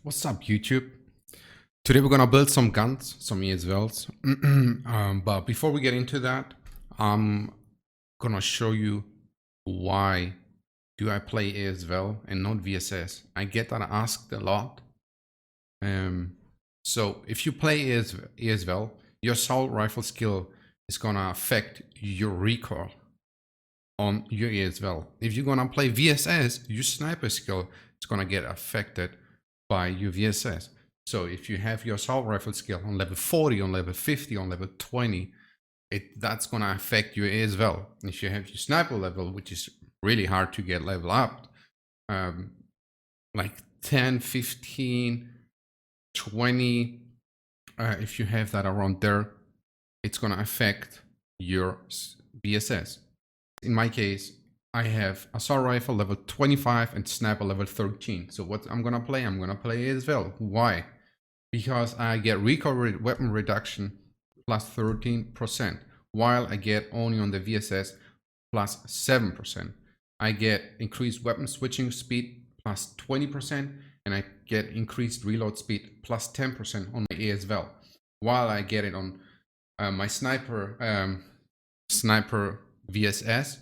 What's up, YouTube? Today we're gonna build some guns, some As Vals. But before we get into that, I'm gonna show you why do I play As Val and not VSS. I get that asked a lot. So if you play As Val, your assault rifle skill is gonna affect your recoil on your As Val. If you're gonna play VSS, your sniper skill is gonna get affected by your VSS. So if you have your assault rifle skill on level 40, on level 50, on level 20, that's gonna affect your As Val. If you have your sniper level, which is really hard to get level up, like 10, 15, 20, if you have that around there, it's gonna affect your VSS. In my case, I have assault rifle level 25 and sniper level 13. So what I'm gonna play? I'm gonna play As Val. Why? Because I get recoil weapon reduction plus 13%, while I get only on the VSS plus 7%. I get increased weapon switching speed plus 20%, and I get increased reload speed plus 10% on my As Val, while I get it on my sniper VSS,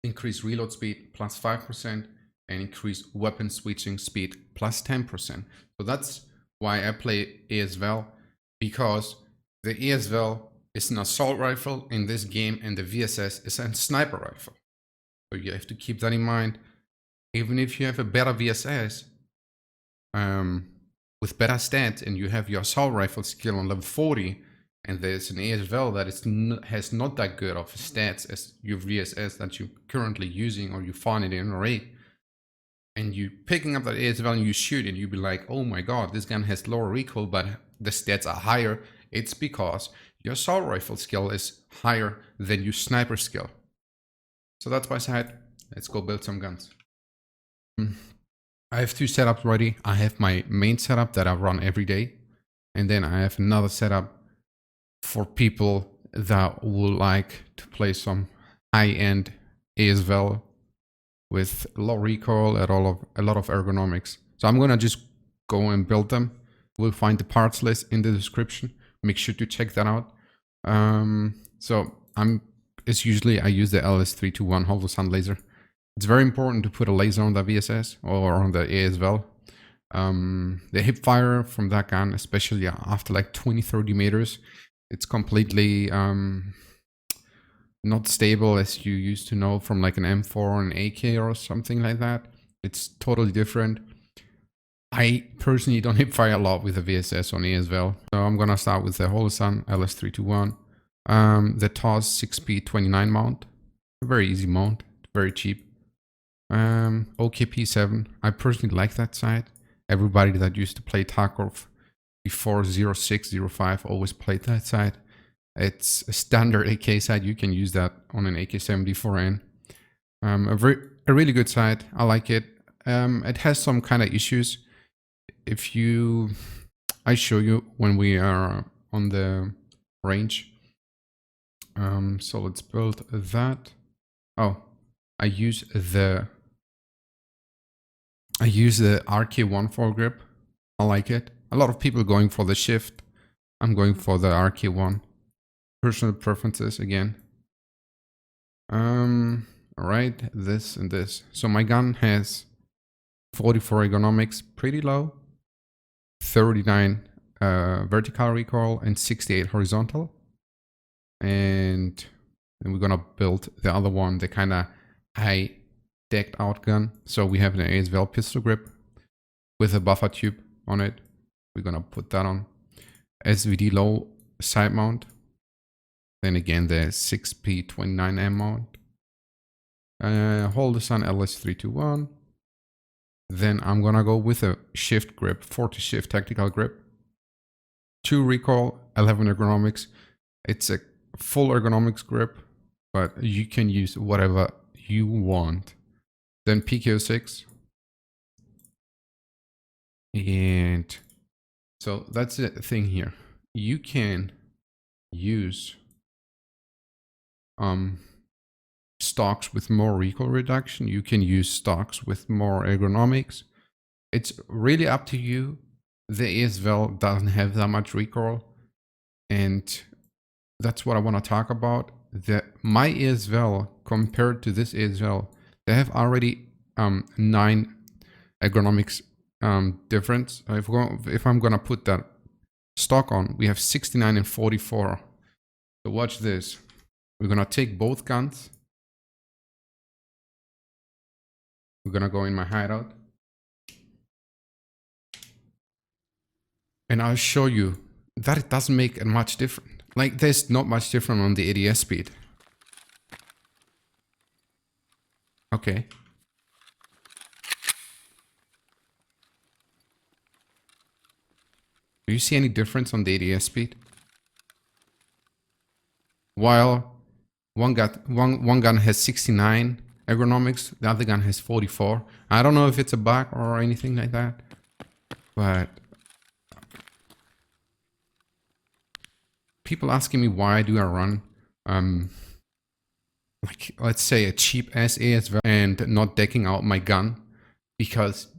increased reload speed plus 5%, and increased weapon switching speed plus 10%. So that's why I play As Val, because the As Val is an assault rifle in this game and the VSS is a sniper rifle. So you have to keep that in mind. Even if you have a better VSS with better stats and you have your assault rifle skill on level 40, and there's an As Val that has not that good of stats as your VSS that you're currently using or you find it in a raid, and you picking up that As Val and you shoot it, you'd be like, oh my god, this gun has lower recoil, but the stats are higher. It's because your assault rifle skill is higher than your sniper skill. So that's why I said, let's go build some guns. I have two setups ready. I have my main setup that I run every day, and then I have another setup for people that would like to play some high-end As Val with low recoil and a lot of ergonomics. So I'm gonna just go and build them. We'll find the parts list in the description. Make sure to check that out. So as usually I use the LS321 Holosun laser. It's very important to put a laser on the VSS or on the As Val. The hip fire from that gun, especially after like 20-30 meters, it's completely not stable as you used to know from like an M4 or an AK or something like that. It's totally different. I personally don't hip fire a lot with the VSS on As Val. So I'm gonna start with the Holosun LS321. The TOS 6P29 mount. A very easy mount, very cheap. OKP7. I personally like that sight. Everybody that used to play Tarkov before 06, 05 always played that sight. It's a standard AK sight. You can use that on an AK-74N. A really good sight. I like it. It has some kind of issues. I show you when we are on the range. So let's build that. Oh, I use the RK1 foregrip. I like it. A lot of people going for the shift. I'm going for the RK1. Personal preferences again. Alright, this and this. So my gun has 44 ergonomics, pretty low. 39 vertical recoil and 68 horizontal. And then we're gonna build the other one, the kind of high decked out gun. So we have an As Val pistol grip with a buffer tube on it. We're gonna put that on. SVD low side mount. Then again the 6P29M mount. Holosun LS321. Then I'm gonna go with a shift grip, 40 shift tactical grip. 2 recoil, 11 ergonomics. It's a full ergonomics grip, but you can use whatever you want. Then PKO6. And so that's the thing here. You can use stocks with more recoil reduction. You can use stocks with more ergonomics. It's really up to you. The As Val doesn't have that much recoil, and that's what I want to talk about. My As Val compared to this As Val, they have already 9 ergonomics difference. If I'm gonna put that stock on, we have 69 and 44. So watch this. We're gonna take both guns. We're gonna go in my hideout. And I'll show you that it doesn't make it much different. Like, there's not much different on the ADS speed. Okay. Do you see any difference on the ADS speed? While one gun has 69 ergonomics, the other gun has 44. I don't know if it's a bug or anything like that, but people asking me why do I run like, let's say a cheap ass As Val and not decking out my gun, because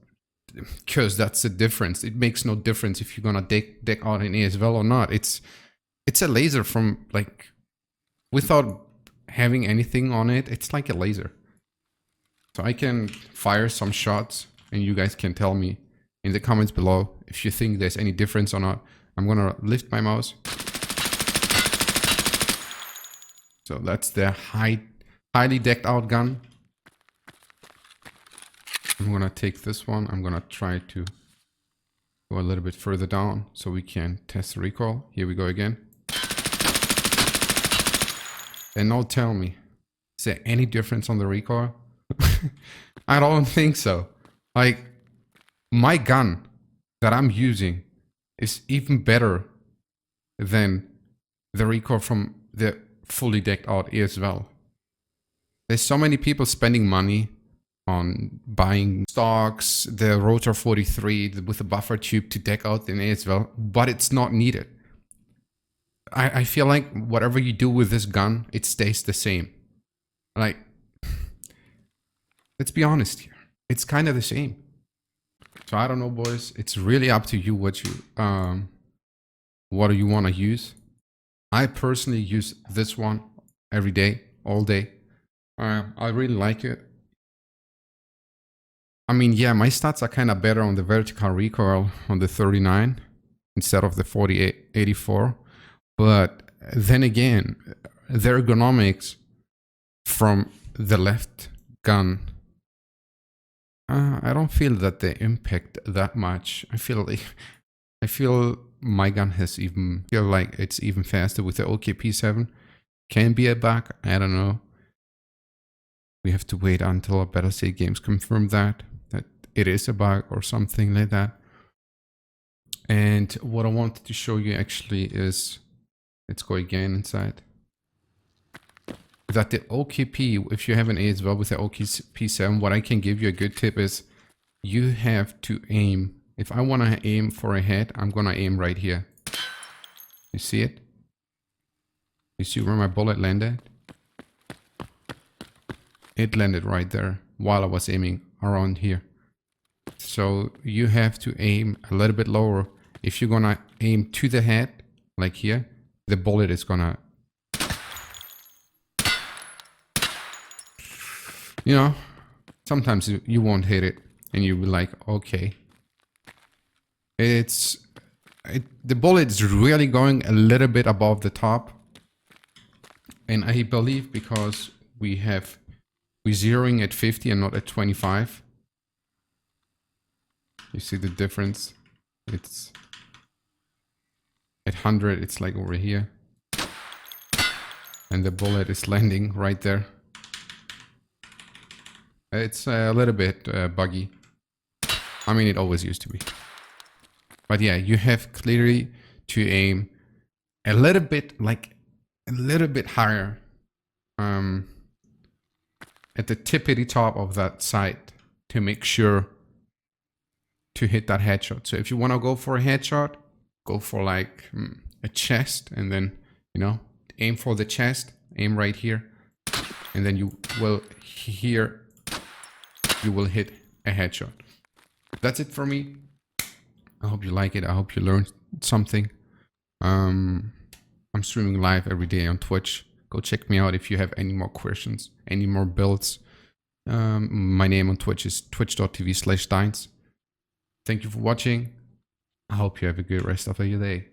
that's the difference. It makes no difference if you're gonna deck out an As Val or not. It's a laser from, like, without having anything on it, it's like a laser. So I can fire some shots and you guys can tell me in the comments below if you think there's any difference or not. I'm gonna lift my mouse. So that's the highly decked out gun. I'm gonna take this one. I'm gonna try to go a little bit further down so we can test the recoil. Here we go again. And now tell me, is there any difference on the recoil? I don't think so. Like, my gun that I'm using is even better than the recoil from the fully decked out As Val. There's so many people spending money on buying stocks, the Rotor 43 with a buffer tube to deck out an As Val, but it's not needed. I feel like whatever you do with this gun, it stays the same. Like, let's be honest here. It's kind of the same. So I don't know, boys. It's really up to you what do you want to use. I personally use this one every day, all day. I really like it. I mean, yeah, my stats are kind of better on the vertical recoil on the 39 instead of the 84. But then again, the ergonomics from the left gun, I don't feel that they impact that much. I feel my gun has feel like it's even faster with the OKP7. Can be a bug, I don't know. We have to wait until battlestategames confirm that it is a bug or something like that. And what I wanted to show you actually is, let's go again inside, that the OKP, if you have an As Val with the OKP7, what I can give you a good tip is you have to aim. If I want to aim for a head, I'm going to aim right here. You see it? You see where my bullet landed? It landed right there while I was aiming around here. So you have to aim a little bit lower. If you're going to aim to the head, like here, the bullet is going to, you know, sometimes you won't hit it and you'll be like, okay. The bullet is really going a little bit above the top. And I believe because we're zeroing at 50 and not at 25. You see the difference? It's at 100, it's like over here. And the bullet is landing right there. It's a little bit buggy. I mean, it always used to be. But yeah, you have clearly to aim a little bit, like a little bit higher at the tippity top of that sight to make sure to hit that headshot. So if you want to go for a headshot, go for like a chest, and then, you know, aim for the chest, aim right here, and then you will hit a headshot. That's it for me. I hope you like it. I hope you learned something. I'm streaming live every day on Twitch. Go check me out if you have any more questions, any more builds. My name on Twitch is twitch.tv/Steins. Thank you for watching. I hope you have a good rest of your day.